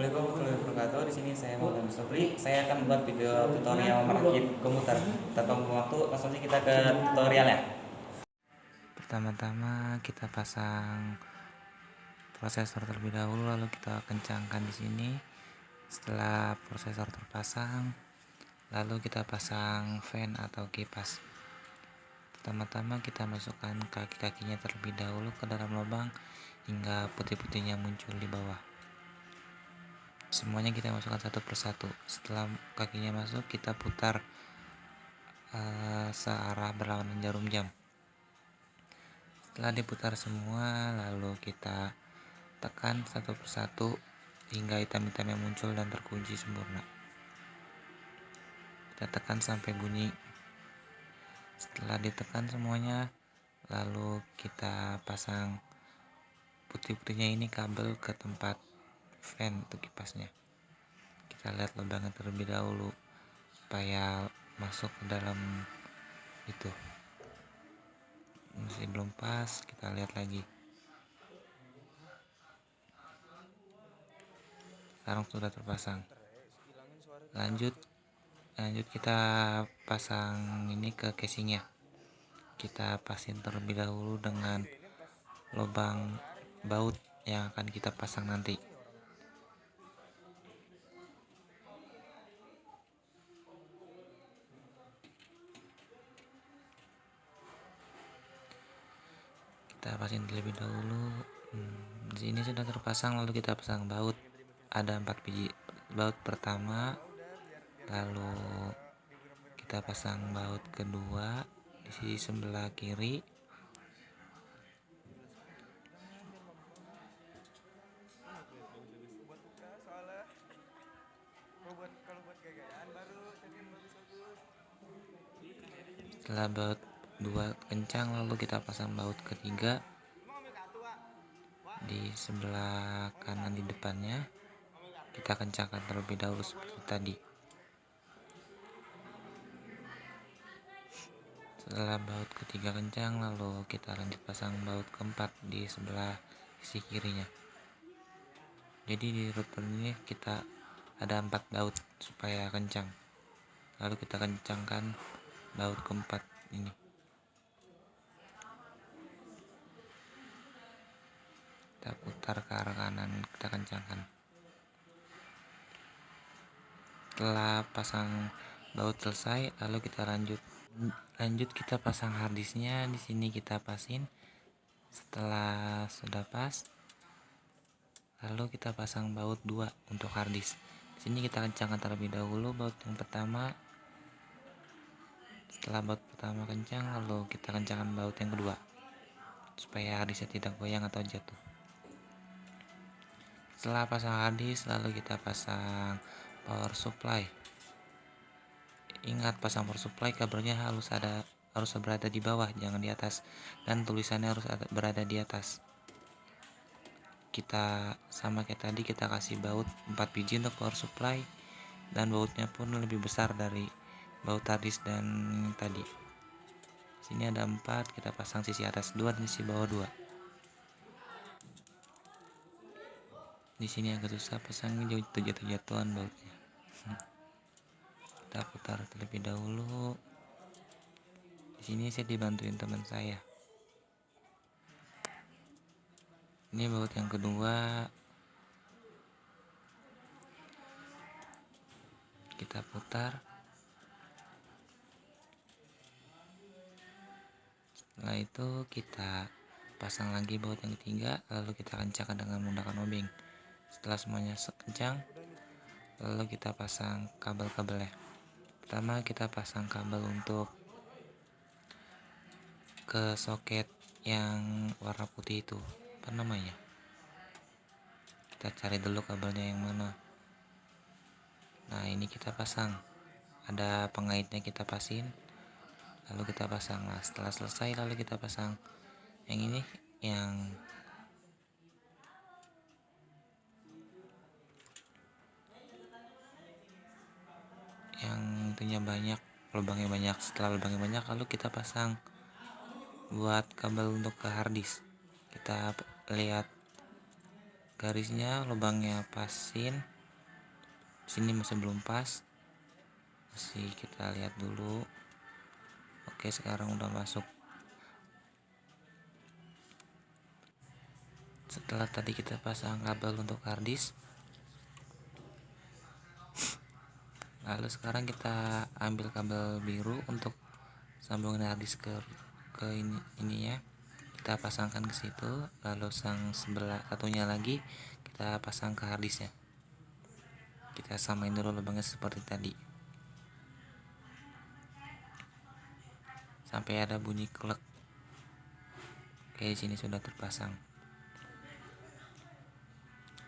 Assalamualaikum warahmatullahi wabarakatuh. Di sini saya Muhammad Mustafri. Saya akan membuat video tutorial merakit komputer. Tanpa membuang waktu, langsung saja kita ke tutorialnya. Pertama-tama kita pasang prosesor terlebih dahulu, lalu kita kencangkan di sini. Setelah prosesor terpasang, lalu kita pasang fan atau kipas. Pertama-tama kita masukkan kaki-kakinya terlebih dahulu ke dalam lubang hingga putih-putihnya muncul di bawah. Semuanya kita masukkan satu persatu. Setelah kakinya masuk, kita putar searah berlawanan jarum jam. Setelah diputar semua, lalu kita tekan satu persatu hingga hitam-hitam yang muncul dan terkunci sempurna. Kita tekan sampai bunyi. Setelah ditekan semuanya, lalu kita pasang putih-putihnya ini kabel ke tempat fan untuk kipasnya. Kita lihat lubangnya terlebih dahulu supaya masuk ke dalam itu. Masih belum pas, kita lihat lagi. Sekarang sudah terpasang. Lanjut kita pasang ini ke casingnya. Kita pasin terlebih dahulu dengan lubang baut yang akan kita pasang nanti. Kita pasin terlebih dahulu. Di sini sudah terpasang, lalu kita pasang baut. Ada 4 biji baut pertama, lalu kita pasang baut kedua di sisi sebelah kiri. Setelah baut 2 kencang, lalu kita pasang baut ketiga di sebelah kanan di depannya. Kita kencangkan terlebih dahulu seperti tadi. Setelah baut ketiga kencang, lalu kita lanjut pasang baut keempat di sebelah sisi kirinya. Jadi di router ini kita ada 4 baut supaya kencang. Lalu kita kencangkan baut keempat ini. Kita putar ke arah kanan, kita kencangkan. Setelah pasang baut selesai, lalu kita lanjut kita pasang harddisknya. Di sini kita pasin. Setelah sudah pas, lalu kita pasang baut 2 untuk harddisk. Di sini kita kencangkan terlebih dahulu baut yang pertama. Setelah baut pertama kencang, lalu kita kencangkan baut yang kedua supaya harddisknya tidak goyang atau jatuh. Setelah pasang harddisk, lalu kita pasang power supply. Ingat, pasang power supply kabelnya harus berada di bawah, jangan di atas, dan tulisannya harus berada di atas. Kita sama kayak tadi, kita kasih baut 4 biji untuk power supply, dan bautnya pun lebih besar dari baut harddisk dan tadi. Sini ada 4, kita pasang sisi atas 2 dan sisi bawah 2. Di sini agak susah pasangnya, jatuh-jatuhan bautnya. Kita putar terlebih dahulu. Di sini saya dibantuin teman saya. Ini baut yang kedua. Kita putar. Setelah itu kita pasang lagi baut yang ketiga, lalu kita kencangkan dengan menggunakan obeng. Setelah semuanya kencang, lalu kita pasang kabel-kabelnya. Pertama kita pasang kabel untuk ke soket yang warna putih itu, apa namanya? Kita cari dulu kabelnya yang mana. Nah, ini kita pasang. Ada pengaitnya, kita pasin. Lalu kita pasang. Nah, setelah selesai lalu kita pasang yang ini, yang itunya banyak, lubangnya banyak. Setelah lubangnya banyak, lalu kita pasang buat kabel untuk ke harddisk. Kita lihat garisnya, lubangnya pasin. Sini masih belum pas, masih kita lihat dulu. Oke, sekarang udah masuk. Setelah tadi kita pasang kabel untuk harddisk, lalu sekarang kita ambil kabel biru untuk sambungin harddisk ke ininya, kita pasangkan ke situ. Lalu sang sebelah satunya lagi kita pasang ke harddisknya. Kita samain dulu lubangnya seperti tadi sampai ada bunyi klek. Oke, di sini sudah terpasang.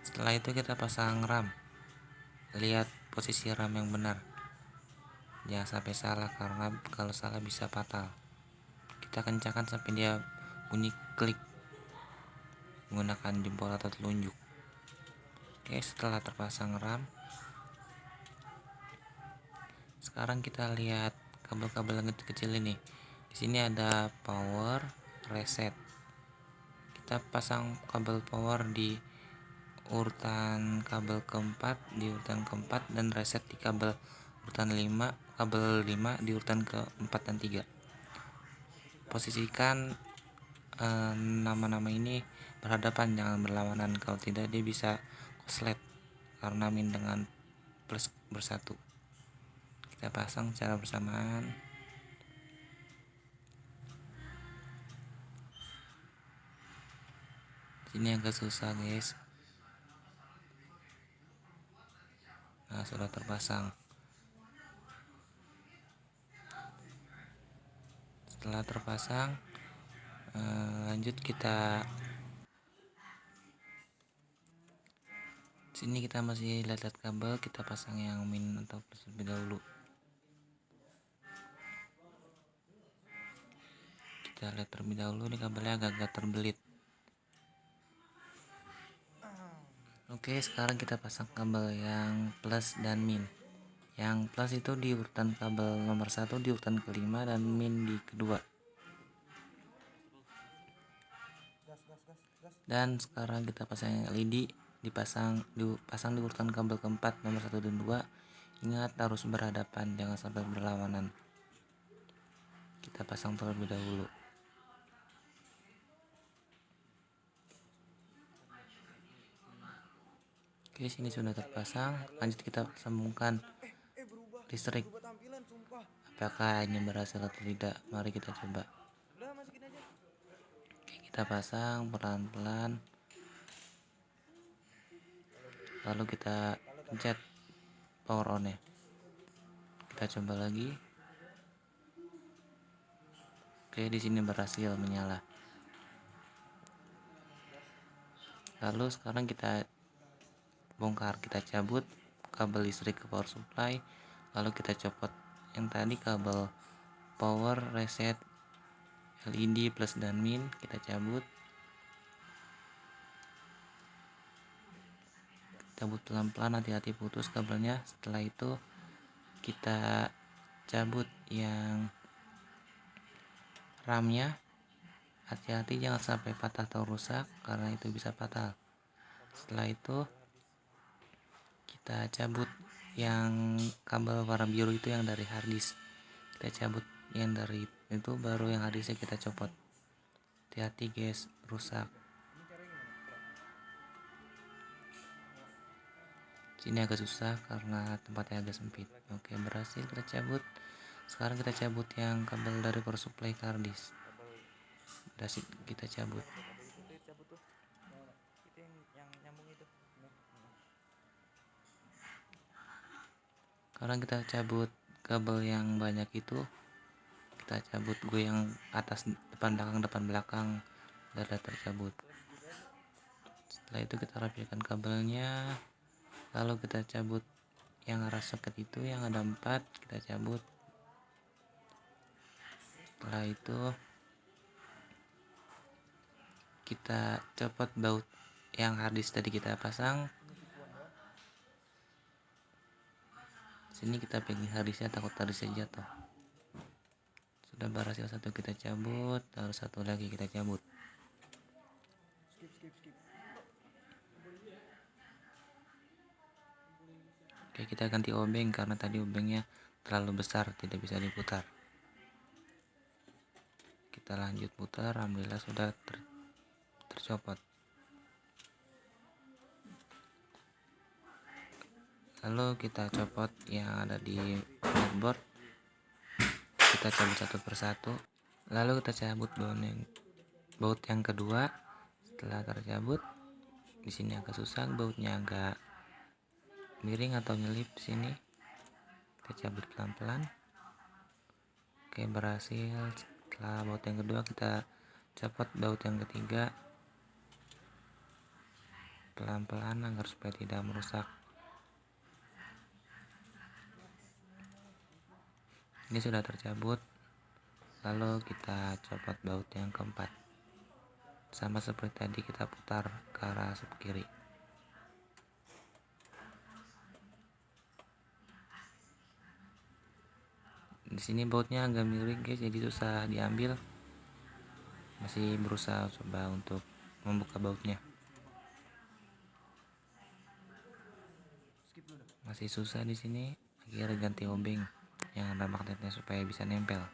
Setelah itu kita pasang RAM. Lihat posisi RAM yang benar, jangan sampai salah, karena kalau salah bisa fatal. Kita kencangkan sampai dia bunyi klik menggunakan jempol atau telunjuk. Oke, setelah terpasang RAM, sekarang kita lihat kabel-kabel yang kecil ini. Di sini ada power, reset. Kita pasang kabel power di urutan kabel keempat, dan reset di kabel urutan 5, kabel 5 di urutan keempat dan 3. Posisikan nama-nama ini berhadapan, jangan berlawanan, kalau tidak dia bisa koslet karena min dengan plus bersatu. Kita pasang secara bersamaan. Ini agak susah guys. Nah, sudah terpasang. Setelah terpasang, lanjut kita sini, kita masih lihat kabel, kita pasang yang min atau plus lebih dahulu. Kita lihat terlebih dahulu, ini kabelnya agak-agak terbelit. Oke, sekarang kita pasang kabel yang plus dan min. Yang plus itu di urutan kabel nomor 1 di urutan kelima, dan min di kedua. Dan sekarang kita pasang LED, dipasang di urutan kabel keempat nomor 1 dan 2. Ingat, harus berhadapan, jangan sampai berlawanan. Kita pasang terlebih dahulu. Oke, sini sudah terpasang. Lanjut kita sambungkan listrik. Apakah ini berhasil atau tidak? Mari kita coba. Oke, kita pasang pelan-pelan. Lalu kita pencet power on ya. Kita coba lagi. Oke, di sini berhasil menyala. Lalu sekarang kita bongkar, kita cabut kabel listrik ke power supply. Lalu kita copot yang tadi kabel power, reset, LED plus dan min, kita cabut pelan-pelan, hati-hati putus kabelnya. Setelah itu kita cabut yang RAM-nya, hati-hati jangan sampai patah atau rusak karena itu bisa fatal. Setelah itu kita cabut yang kabel warna biru itu yang dari harddisk, kita cabut yang dari itu, baru yang harddisknya kita copot. Hati-hati guys, rusak. Sini agak susah karena tempatnya agak sempit. Oke, berhasil kita cabut. Sekarang kita cabut yang kabel dari power supply ke harddisk. Kita cabut. Sekarang kita cabut kabel yang banyak itu, kita cabut gue yang atas, depan belakang sudah tercabut. Setelah itu kita rapikan kabelnya, lalu kita cabut yang arah soket itu yang ada 4, kita cabut. Setelah itu kita copot baut yang harddisk tadi kita pasang. Sini kita pegang harddisknya, takut harddisknya jatuh. Sudah berhasil satu kita cabut, lalu satu lagi kita cabut. Oke, kita ganti obeng karena tadi obengnya terlalu besar, tidak bisa diputar. Kita lanjut putar, alhamdulillah sudah tercopot. Lalu kita copot yang ada di motherboard, kita cabut satu persatu. Lalu kita cabut baut yang kedua. Setelah tercabut, di sini agak susah, bautnya agak miring atau nyelip sini. Kita cabut pelan-pelan. Oke, berhasil. Setelah baut yang kedua, kita copot baut yang ketiga pelan-pelan agar supaya tidak merusak. Ini sudah tercabut. Lalu kita copot baut yang keempat. Sama seperti tadi, kita putar ke arah sub kiri. Di sini bautnya agak miring guys, jadi susah diambil. Masih berusaha coba untuk membuka bautnya. Masih susah di sini. Akhirnya ganti obeng yang ada magnetnya supaya bisa nempel.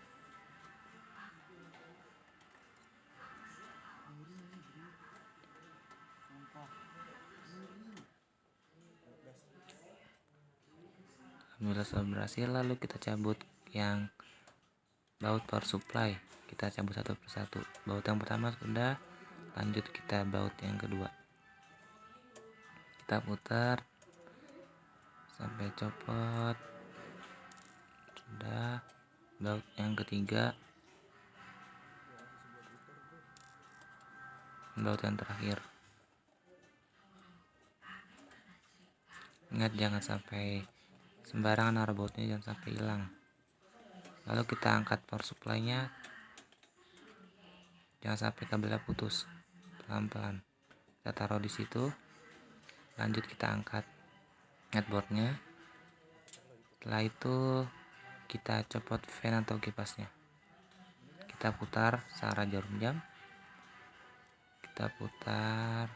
Alhamdulillah sudah berhasil. Lalu kita cabut yang baut power supply, kita cabut satu persatu. Baut yang pertama sudah, lanjut kita baut yang kedua. Kita putar sampai copot. Sudah. Baut yang ketiga, baut yang terakhir. Ingat, jangan sampai sembarangan naruh bautnya, jangan sampai hilang. Lalu kita angkat power supply nya, jangan sampai kabelnya putus. Pelan-pelan kita taruh di situ. Lanjut kita angkat headboardnya. Setelah itu kita copot fan atau kipasnya. Kita putar searah jarum jam. Kita putar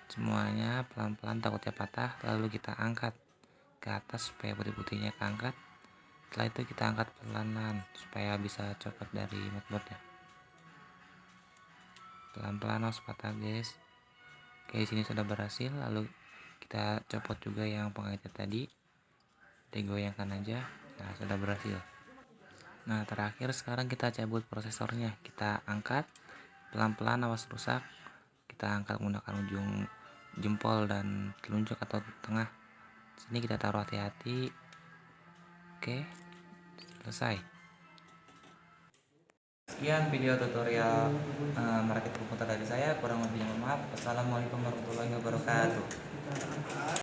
semuanya pelan-pelan, takutnya patah. Lalu kita angkat ke atas supaya putih-putihnya keangkat. Setelah itu kita angkat pelan-pelan supaya bisa copot dari motherboardnya. Pelan-pelan, harus patah guys. Oke, di sini sudah berhasil. Lalu kita copot juga yang pengaitnya tadi, digoyangkan aja. Nah, sudah berhasil. Nah, terakhir sekarang kita cabut prosesornya. Kita angkat pelan-pelan, awas rusak. Kita angkat menggunakan ujung jempol dan telunjuk atau tengah. Sini kita taruh hati-hati. Oke, selesai. Sekian video tutorial merakit komputer dari saya. Kurang lebihnya mohon maaf. Wassalamualaikum warahmatullahi wabarakatuh.